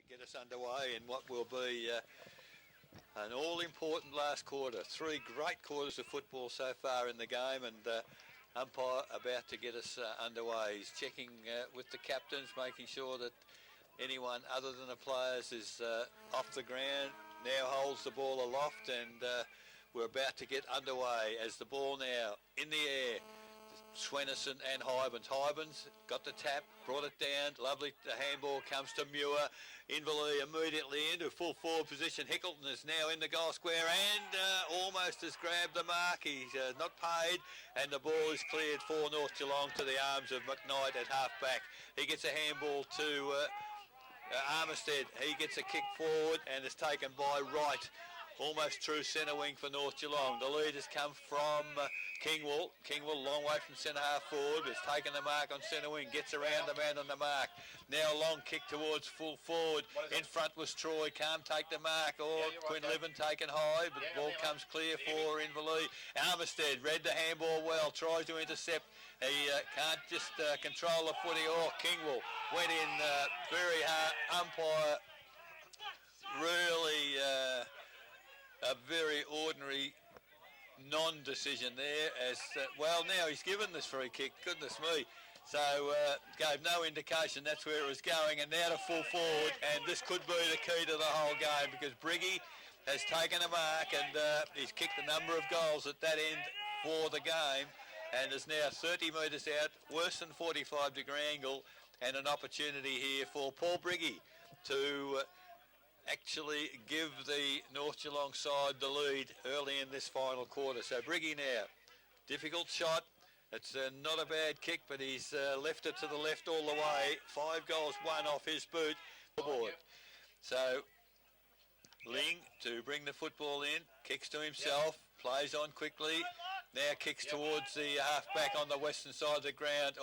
get us underway in what will be an all-important last quarter. 3 great quarters of football so far in the game, and umpire about to get us underway. He's checking with the captains, making sure that anyone other than the players is off the ground. Now holds the ball aloft, and we're about to get underway as the ball now in the air. Swenison and Hybens. Hybens got the tap, brought it down. Lovely. The handball comes to Muir. Inverleigh immediately into full forward position. Hickleton is now in the goal square and almost has grabbed the mark. He's not paid, and the ball is cleared for North Geelong to the arms of McKnight at half back. He gets a handball to Armistead. He gets a kick forward and is taken by Wright. Almost true centre wing for North Geelong. The lead has come from Kingwell. Kingwell, long way from centre half forward, has taken the mark on centre wing, gets around the man on the mark. Now a long kick towards full forward. In front was Troy, can't take the mark. Quinlivan taken high, but the ball comes clear for Inverleigh. Armistead read the handball well, tries to intercept. He can't just control the footy. Kingwell went in very hard. Umpire really... a very ordinary non-decision there, as well. Now he's given this free kick, goodness me. So gave no indication that's where it was going, and now to full forward, and this could be the key to the whole game, because Briggy has taken a mark, and he's kicked a number of goals at that end for the game, and is now 30 metres out, worse than 45-degree angle, and an opportunity here for Paul Briggy to actually give the North Geelong side the lead early in this final quarter. So Briggy now, difficult shot. It's not a bad kick, but he's left it to the left all the way. 5 goals, 1 off his boot. So Ling to bring the football in, kicks to himself, plays on quickly. Now kicks towards the half-back on the western side of the ground.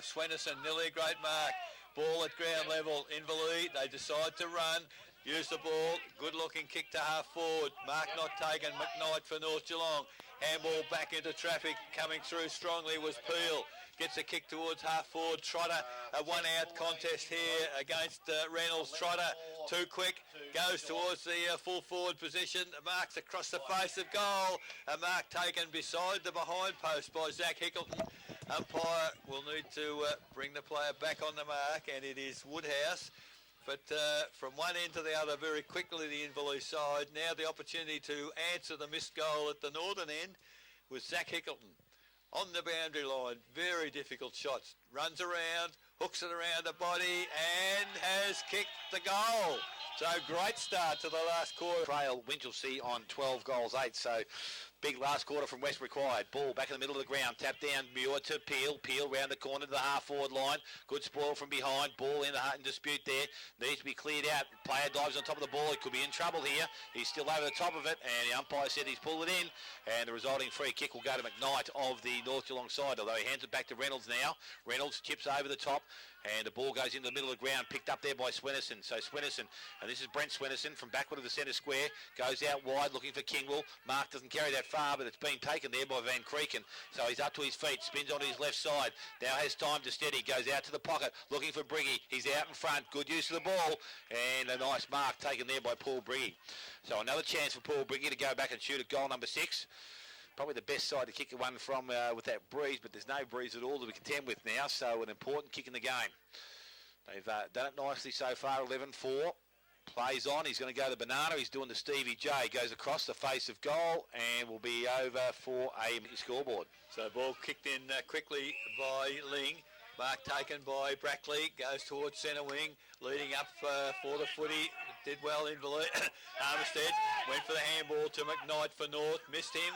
Swenison, nearly a great mark. Ball at ground level. Inverleigh, they decide to run. Use the ball. Good-looking kick to half-forward. Mark not taken. McKnight for North Geelong. Handball back into traffic. Coming through strongly was Peel. Gets a kick towards half-forward. Trotter, a one-out contest here against Reynolds. Trotter, too quick. Goes towards the full-forward position. Marks across the face of goal. A mark taken beside the behind post by Zach Hickleton. Umpire will need to bring the player back on the mark, and it is Woodhouse. But from one end to the other very quickly, the Inverleigh side. Now the opportunity to answer the missed goal at the northern end with Zach Hickleton on the boundary line. Very difficult shots. Runs around, hooks it around the body, and has kicked the goal. So great start to the last quarter. Trail Winchelsea on 12 goals, 8. So big last quarter from West required. Ball back in the middle of the ground. Tap down Muir to Peel. Peel round the corner to the half-forward line. Good spoil from behind. Ball in dispute there. Needs to be cleared out. Player dives on top of the ball. He could be in trouble here. He's still over the top of it, and the umpire said he's pulled it in. And the resulting free kick will go to McKnight of the North Geelong side, although he hands it back to Reynolds now. Reynolds chips over the top, and the ball goes into the middle of the ground, picked up there by Swenison. So Swenison, and this is Brent Swenison from backward of the centre square, goes out wide looking for Kingwell. Mark doesn't carry that far, but it's been taken there by Van Creeken. So he's up to his feet, spins onto his left side, now has time to steady, goes out to the pocket, looking for Briggy. He's out in front, good use of the ball, and a nice mark taken there by Paul Briggy. So another chance for Paul Briggy to go back and shoot at goal number 6. Probably the best side to kick one from with that breeze, but there's no breeze at all to be contend with now, so an important kick in the game. They've done it nicely so far, 11-4. Plays on, he's going to go to Banana, he's doing the Stevie J, goes across the face of goal and will be over for a scoreboard. So ball kicked in quickly by Ling. Mark taken by Brackley, goes towards centre wing, leading up for the footy. Did well in Armistead, went for the handball to McKnight for North, missed him.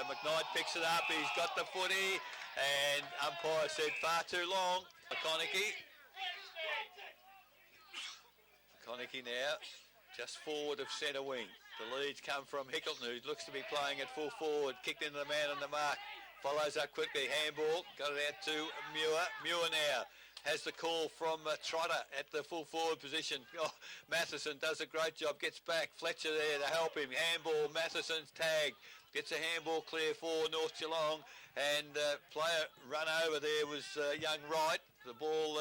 McKnight picks it up, he's got the footy, and umpire said far too long. McConaughey now, just forward of centre wing. The leads come from Hickleton, who looks to be playing at full forward, kicked into the man on the mark. Follows up quickly, handball, got it out to Muir. Muir now has the call from Trotter at the full forward position. Matheson does a great job, gets back. Fletcher there to help him. Handball, Matheson's tagged. Gets a handball clear for North Geelong, and player run over there was young Wright. The ball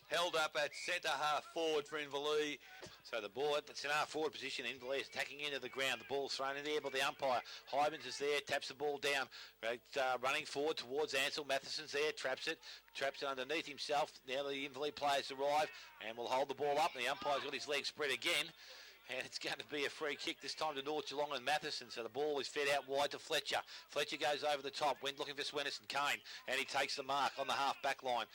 held up at centre half forward for Inverleigh. So the ball at the centre forward position, Inverleigh is attacking into the ground. The ball's thrown in the air by the umpire. Hybens is there, taps the ball down. Right, running forward towards Ansell. Matheson's there, traps it underneath himself. Now the Inverleigh players arrive and will hold the ball up. The umpire's got his legs spread again. And it's going to be a free kick this time to North Geelong and Matheson. So the ball is fed out wide to Fletcher. Fletcher goes over the top, went looking for Swenison Kane, and he takes the mark on the half-back line.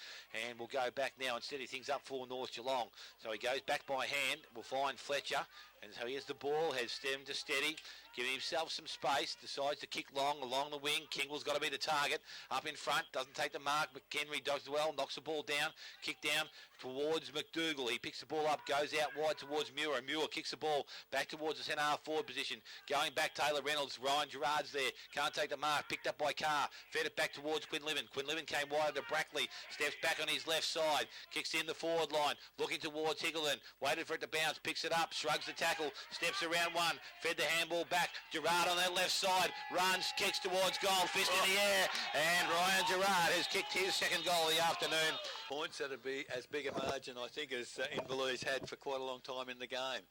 And we'll go back now and steady things up for North Geelong. So he goes back by hand. We'll find Fletcher. And so here's the ball, has stem to steady, giving himself some space, decides to kick long along the wing. Kingwell's got to be the target. Up in front, doesn't take the mark. McHenry does well, knocks the ball down, kick down towards McDougall. He picks the ball up, goes out wide towards Muir. Muir kicks the ball back towards the centre half forward position. Going back, Taylor Reynolds, Ryan Gerard's there. Can't take the mark, picked up by Carr. Fed it back towards Quinlivan. Quinlivan came wide to Brackley, steps back on his left side, kicks in the forward line, looking towards Higgleton, waited for it to bounce, picks it up, shrugs the tackle, steps around one, fed the handball back. Gerard on that left side, runs, kicks towards goal, fist in the air, and Ryan Gerard has kicked his second goal of the afternoon. Points that'd be as big a margin, I think, as Inverleigh's had for quite a long time in the game.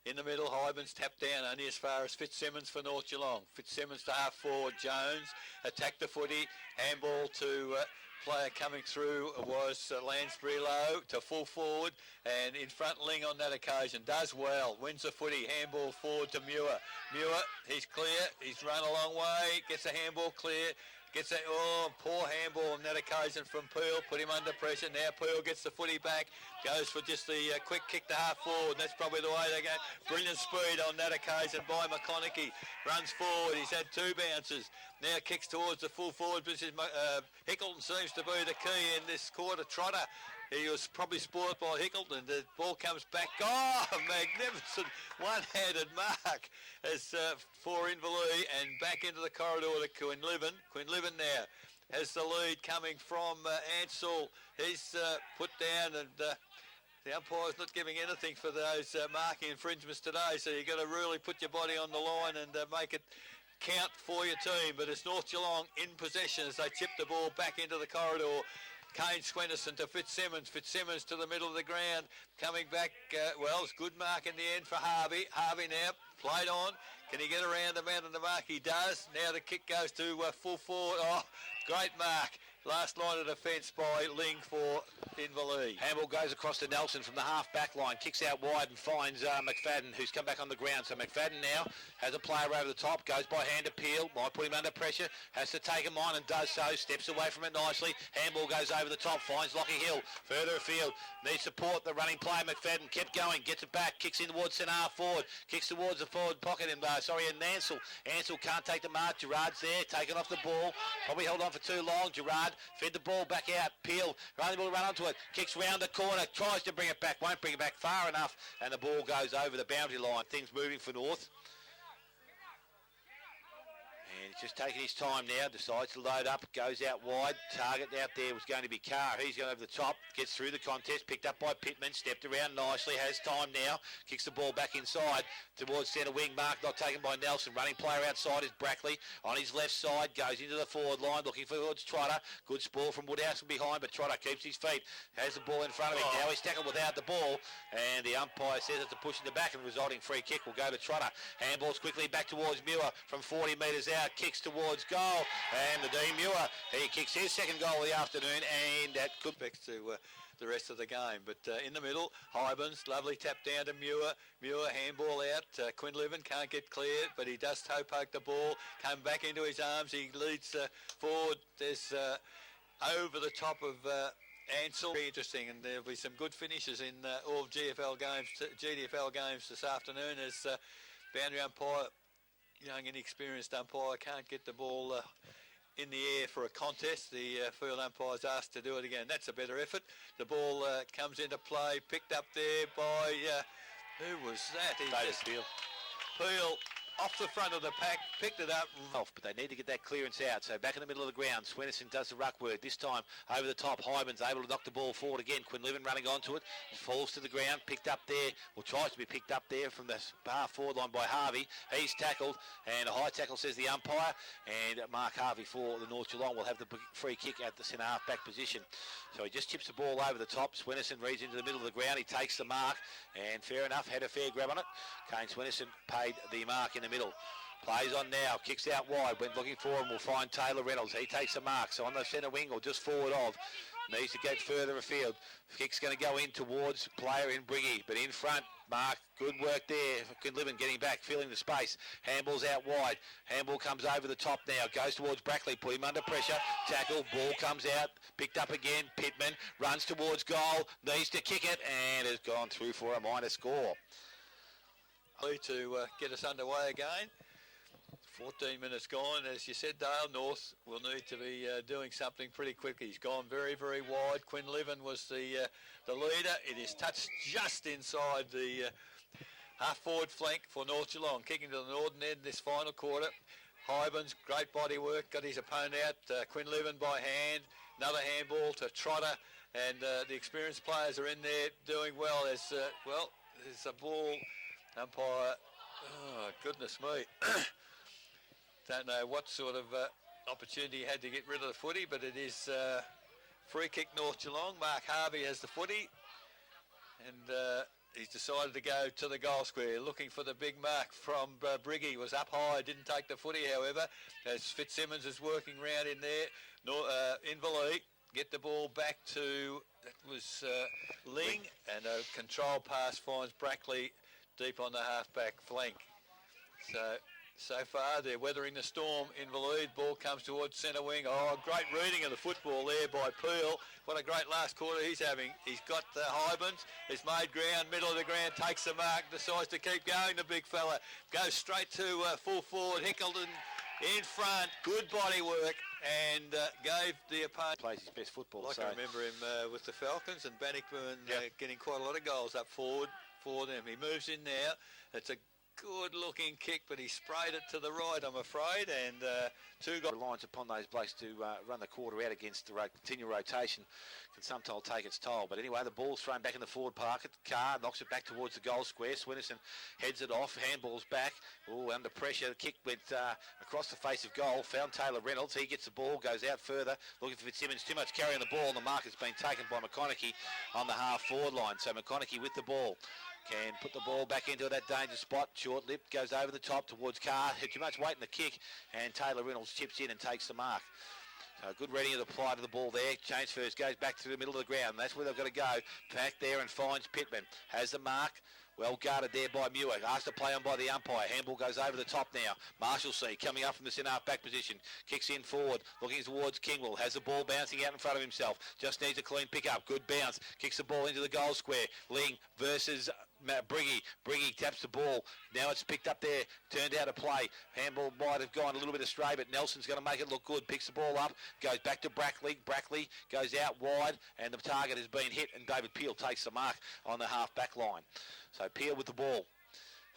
In the middle, Hybens tapped down only as far as Fitzsimmons for North Geelong. Fitzsimmons to half forward, Jones attacked the footy, handball to player coming through was Lansbury Low to full forward, and in front Ling on that occasion does well, wins the footy, handball forward to Muir. Muir, he's clear, he's run a long way, gets a handball clear, gets a poor handball on that occasion from Peel, put him under pressure. Now Peel gets the footy back, goes for just the quick kick to half forward. That's probably the way they go. Brilliant speed on that occasion by McConaughey. Runs forward, he's had two bounces. Now kicks towards the full forward position. Hickleton seems to be the key in this quarter. Trotter, he was probably spoiled by Hickleton. The ball comes back. Oh, magnificent one-handed mark as for Inverleigh, and back into the corridor to Quinlivan. Quinlivan now has the lead coming from Ansell. He's put down, and the umpire's not giving anything for those marking infringements today, so you've got to really put your body on the line and make it count for your team. But it's North Geelong in possession as they chip the ball back into the corridor. Kane Swenison to Fitzsimmons. Fitzsimmons to the middle of the ground. Coming back, well, it's good mark in the end for Harvey. Harvey now played on. Can he get around the man on the mark? He does. Now the kick goes to full forward. Oh, great mark. Last line of defence by Ling for Inverleigh. Handball goes across to Nelson from the half-back line, kicks out wide and finds McFadden, who's come back on the ground. So McFadden now has a player over the top, goes by hand to Peel, might put him under pressure, has to take him on and does so, steps away from it nicely. Handball goes over the top, finds Lockie Hill, further afield, needs support, the running player McFadden, kept going, gets it back, kicks in towards centre half forward, kicks towards the forward pocket, and Ansell. Ansell can't take the mark, Gerard's there, taken off the ball, probably held on for too long. Gerard fed the ball back out, Peel, running the ball, run onto it, kicks round the corner, tries to bring it back, won't bring it back far enough, and the ball goes over the boundary line. Things moving for North. And he's just taking his time now, decides to load up, goes out wide. Target out there was going to be Carr. He's going over the top, gets through the contest, picked up by Pittman, stepped around nicely, has time now, kicks the ball back inside towards centre wing. Mark not taken by Nelson. Running player outside is Brackley. On his left side, goes into the forward line, looking for Trotter. Good spoil from Woodhouse from behind, but Trotter keeps his feet, has the ball in front of him. Now he's tackled without the ball, and the umpire says it's a push in the back, and the resulting free kick will go to Trotter. Handballs quickly back towards Muir from 40 metres out, kicks towards goal, and the Dean Muir, he kicks his second goal of the afternoon, and that could back to the rest of the game. But in the middle, Hybens, lovely tap down to Muir. Muir, handball out. Quinlivan can't get clear, but he does toe poke the ball, come back into his arms. He leads forward. There's over the top of Ansell. Very interesting, and there'll be some good finishes in all GDFL games this afternoon as boundary umpire, young inexperienced umpire, can't get the ball in the air for a contest. The field umpire's asked to do it again. That's a better effort. The ball comes into play, picked up there by who was that? Peel. Peel off the front of the pack, picked it up. Off, but they need to get that clearance out. So back in the middle of the ground, Swenson does the ruck work. This time over the top, Hyman's able to knock the ball forward again. Quinlivan running onto it, falls to the ground, picked up there, or tries to be picked up there from the half forward line by Harvey. He's tackled, and a high tackle says the umpire, and Mark Harvey for the North Geelong will have the free kick at the centre half back position. So he just chips the ball over the top. Swenson reads into the middle of the ground. He takes the mark, and fair enough, had a fair grab on it. Kane Swenson paid the mark in the middle. Plays on now, kicks out wide, went looking for him, will find Taylor Reynolds. He takes a mark, so on the centre wing or just forward of. Needs to get further afield. Kick's going to go in towards player in Briggy, but in front, Mark, good work there. Quinlivan getting back, filling the space. Handball's out wide. Handball comes over the top now, goes towards Brackley, put him under pressure. Tackle, ball comes out, picked up again. Pittman runs towards goal, needs to kick it, and has gone through for a minor score. To get us underway again. 14 minutes gone. As you said, Dale, North will need to be doing something pretty quickly. He's gone very, very wide. Quinlivan was the leader. It is touched just inside the half-forward flank for North Geelong. Kicking to the northern end this final quarter. Hybens, great body work, got his opponent out. Quinlivan by hand. Another handball to Trotter. And the experienced players are in there doing well. There's a ball. Umpire, oh, goodness me. Don't know what sort of opportunity he had to get rid of the footy, but it is free kick North Geelong. Mark Harvey has the footy, and he's decided to go to the goal square, looking for the big mark from Briggy. Was up high, didn't take the footy, however, as Fitzsimmons is working round in there. Inverleigh get the ball back to, that was Ling, and a control pass finds Brackley deep on the half-back flank. So far, they're weathering the storm. Inverleigh, ball comes towards centre wing. Oh, great reading of the football there by Peel. What a great last quarter he's having. He's got the Hybens. He's made ground, middle of the ground, takes the mark, decides to keep going, the big fella. Goes straight to full forward. Hickleton in front, good body work, and gave the opponent. Plays his best football. I remember him with the Falcons, and Bannockburn getting quite a lot of goals up forward for them. He moves in now. It's a good-looking kick, but he sprayed it to the right, I'm afraid, and two guys. Reliance upon those blokes to run the quarter out against the continual rotation can sometimes take its toll. But anyway, the ball's thrown back in the forward pocket. Carr knocks it back towards the goal square. Swenson heads it off. Handball's back. Oh, under pressure. The kick went across the face of goal. Found Taylor Reynolds. He gets the ball, goes out further, looking for Fitzsimmons. Too much carry on the ball, and the mark has been taken by McConaughey on the half-forward line. So McConaughey with the ball can put the ball back into that danger spot. Short-lipped, goes over the top towards Carr. Had too much weight in the kick, and Taylor Reynolds chips in and takes the mark. So good reading of the play to the ball there. Change first, goes back to the middle of the ground. That's where they've got to go. Back there and finds Pittman. Has the mark. Well guarded there by Muir. Asked to play on by the umpire. Handball goes over the top now. Marshalsea coming up from the centre half back position. Kicks in forward. Looking towards Kingwell. Has the ball bouncing out in front of himself. Just needs a clean pick up. Good bounce. Kicks the ball into the goal square. Ling versus Briggy. Briggy taps the ball. Now it's picked up there. Turned out of play. Handball might have gone a little bit astray, but Nelson's going to make it look good. Picks the ball up. Goes back to Brackley. Brackley goes out wide, and the target has been hit, and David Peel takes the mark on the half back line. So Peel with the ball.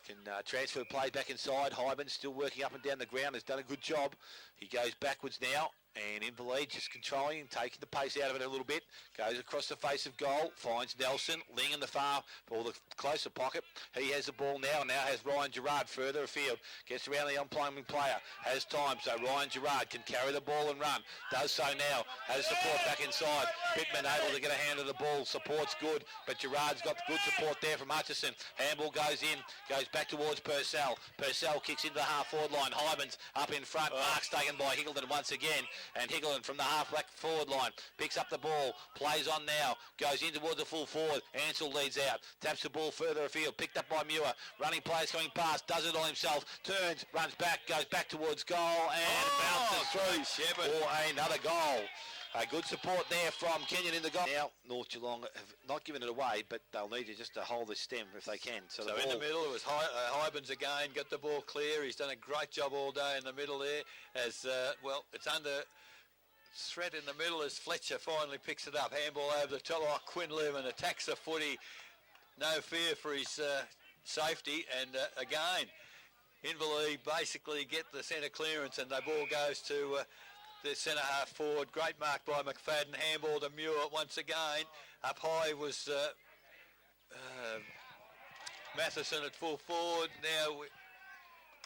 Can transfer play back inside. Hyman still working up and down the ground. Has done a good job. He goes backwards now. And Inverleigh just controlling and taking the pace out of it a little bit. Goes across the face of goal. Finds Nelson. Ling in the far or the closer pocket. He has the ball now. Now has Ryan Gerard further afield. Gets around the oncoming player. Has time. So Ryan Gerard can carry the ball and run. Does so now. Has support back inside. Pittman able to get a hand of the ball. Support's good. But Gerard's got good support there from Hutchison. Handball goes in. Goes back towards Purcell. Purcell kicks into the half-forward line. Hybens up in front. Mark's taken by Hickleton once again. And Hickleton from the half-back forward line picks up the ball, plays on now, goes in towards the full forward. Ansell leads out, taps the ball further afield, picked up by Muir. Running players coming past, does it all himself, turns, runs back, goes back towards goal, and bounces through for another goal. Good support there from Kenyon in the goal. Now, North Geelong have not given it away, but they'll need you just to hold this stem if they can. So in the middle, it was Hybens again, got the ball clear. He's done a great job all day in the middle there. As it's under threat in the middle as Fletcher finally picks it up. Handball over the top. Oh, Quinlivan attacks the footy. No fear for his safety. And again, Inverleigh basically get the centre clearance and the ball goes to the centre half forward. Great mark by McFadden. Handball to Muir once again. Up high was Matheson at full forward. Now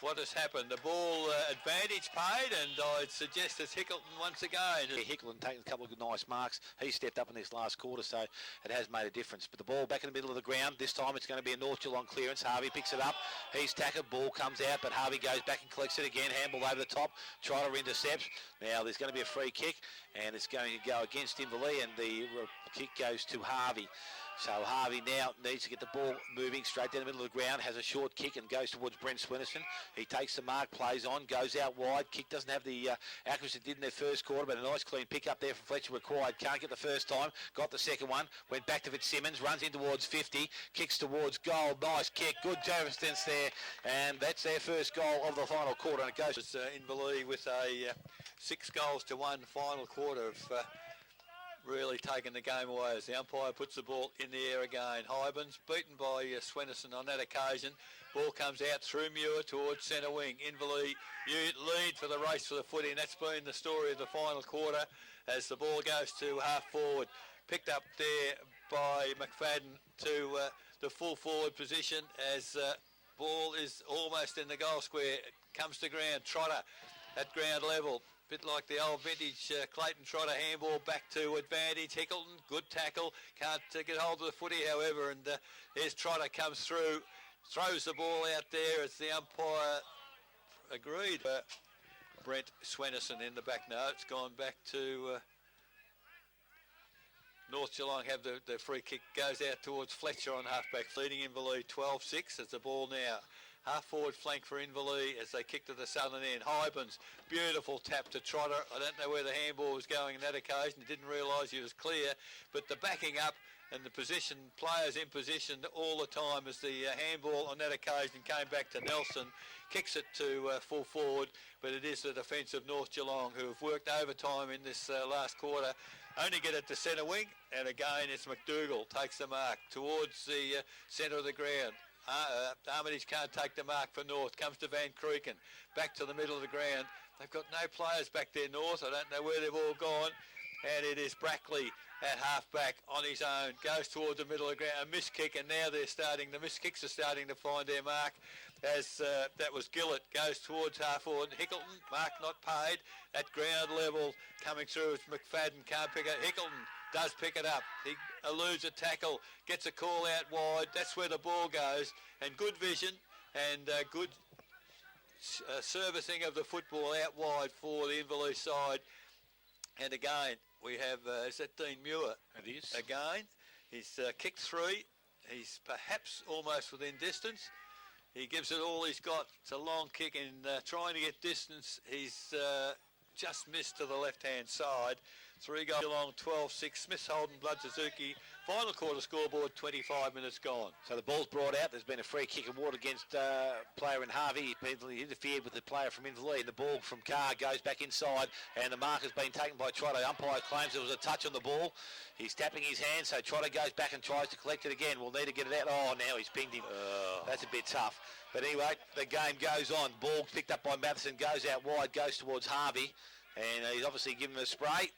what has happened? The ball advantage paid, and I'd suggest it's Hickleton once again. Hickleton taking a couple of good nice marks. He stepped up in this last quarter, so it has made a difference. But the ball back in the middle of the ground. This time it's going to be a North Geelong clearance. Harvey picks it up. He's tackled. Ball comes out, but Harvey goes back and collects it again. Handball over the top. Trotter intercepts. Now there's going to be a free kick, and it's going to go against Inverleigh, and the kick goes to Harvey. So Harvey now needs to get the ball moving straight down the middle of the ground, has a short kick and goes towards Brent Swinnerson. He takes the mark, plays on, goes out wide. Kick doesn't have the accuracy it did in their first quarter, but a nice clean pick up there from Fletcher required. Can't get the first time, got the second one, went back to Fitzsimmons, runs in towards 50, kicks towards goal. Nice kick, good distance there, and that's their first goal of the final quarter, and it goes. It's Inverleigh with a 6-1 final quarter of really taking the game away as the umpire puts the ball in the air again. Hybens beaten by Swinnerson on that occasion. Ball comes out through Muir towards centre wing. Inverleigh lead for the race for the footy, and that's been the story of the final quarter as the ball goes to half forward. Picked up there by McFadden to the full forward position as ball is almost in the goal square. It comes to ground. Trotter at ground level. Bit like the old vintage Clayton Trotter handball back to advantage. Hickleton, good tackle, can't get hold of the footy however, and there's Trotter comes through, throws the ball out there as the umpire agreed. Brent Swinnerson in the back. No, it's gone back to North Geelong. Have the free kick, goes out towards Fletcher on halfback, leading Inverleigh 12-6 as the ball now. Half forward flank for Inverleigh as they kick to the southern end. Hybens, beautiful tap to Trotter. I don't know where the handball was going on that occasion. Didn't realise he was clear. But the backing up and the position, players in position all the time as the handball on that occasion came back to Nelson. Kicks it to full forward, but it is the defence of North Geelong who have worked overtime in this last quarter. Only get it to centre wing, and again it's McDougall takes the mark towards the centre of the ground. Armitage can't take the mark for North. Comes to Van Kreuken. Back to the middle of the ground. They've got no players back there, North. I don't know where they've all gone. And it is Brackley at half-back on his own. Goes towards the middle of the ground. A miss kick, and now they're starting. The miss kicks are starting to find their mark. As that was Gillett. Goes towards half-forward. Hickleton, mark not paid. At ground level, coming through. It's McFadden. Can't pick it. Hickleton does pick it up. He eludes a tackle, gets a call out wide. That's where the ball goes. And good vision and good servicing of the football out wide for the Inverleigh side. And again, we have, is that Dean Muir? It is. Again, he's kicked 3. He's perhaps almost within distance. He gives it all he's got. It's a long kick and trying to get distance. He's just missed to the left-hand side. 3 goals Geelong, 12-6. Smith, Holden, Blood, Suzuki. Final quarter scoreboard, 25 minutes gone. So the ball's brought out. There's been a free kick awarded against player in Harvey. He interfered with the player from Inverleigh. The ball from Carr goes back inside, and the mark has been taken by Trotter. Umpire claims there was a touch on the ball. He's tapping his hand, so Trotter goes back and tries to collect it again. We'll need to get it out. Oh, now he's pinged him. That's a bit tough. But anyway, the game goes on. Ball picked up by Matheson, goes out wide, goes towards Harvey, and he's obviously given him a spray.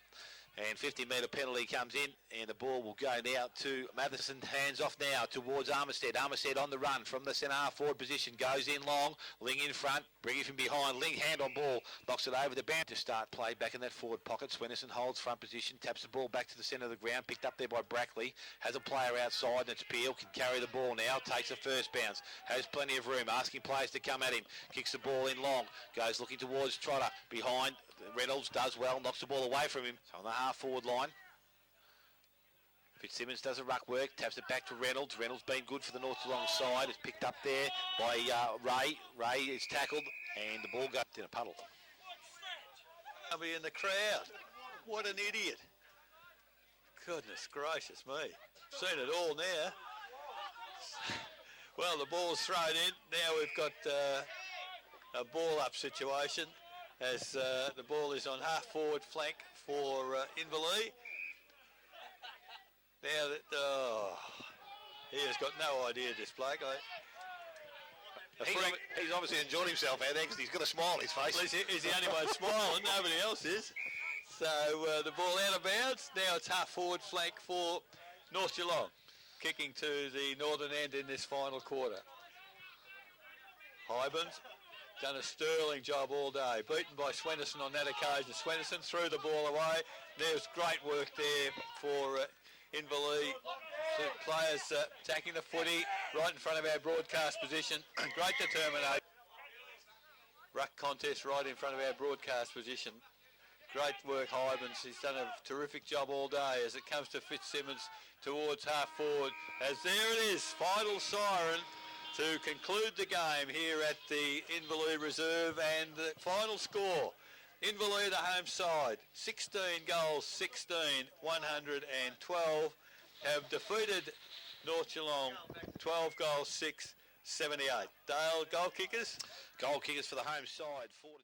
And 50-metre penalty comes in, and the ball will go now to Matheson. Hands off now towards Armistead. Armistead on the run from the centre half forward position. Goes in long. Ling in front. Bring it from behind. Ling hand on ball. Knocks it over the band to start play back in that forward pocket. Swinnerson holds front position. Taps the ball back to the centre of the ground. Picked up there by Brackley. Has a player outside, and it's Peel. Can carry the ball now. Takes the first bounce. Has plenty of room. Asking players to come at him. Kicks the ball in long. Goes looking towards Trotter. Behind. Reynolds does well, knocks the ball away from him. So on the half-forward line, Fitzsimmons does a ruck work, taps it back to Reynolds. Reynolds been good for the North Geelong side. It's picked up there by Ray. Ray is tackled, and the ball goes in a puddle. I'll be in the crowd. What an idiot. Goodness gracious me. Seen it all now. Well, the ball's thrown in. Now we've got a ball-up situation. As the ball is on half-forward flank for Inverleigh. Now that, he has got no idea, this bloke. He's obviously enjoyed himself out there because he's got a smile on his face. Well, he's the only one smiling, nobody else is. So the ball out of bounds. Now it's half forward flank for North Geelong, kicking to the northern end in this final quarter. Hybens done a sterling job all day, beaten by Swenderson on that occasion. Swenderson threw the ball away. There's great work there for Inverleigh. The players attacking the footy right in front of our broadcast position. Great determination. Ruck contest right in front of our broadcast position. Great work, Hybens. He's done a terrific job all day as it comes to Fitzsimmons towards half forward. As there it is, final siren to conclude the game here at the Inverleigh Reserve, and the final score. Inverleigh, the home side, 16 goals, 16, 112, have defeated North Geelong, 12 goals, 6, 78. Dale, goal kickers? Goal kickers for the home side, 40.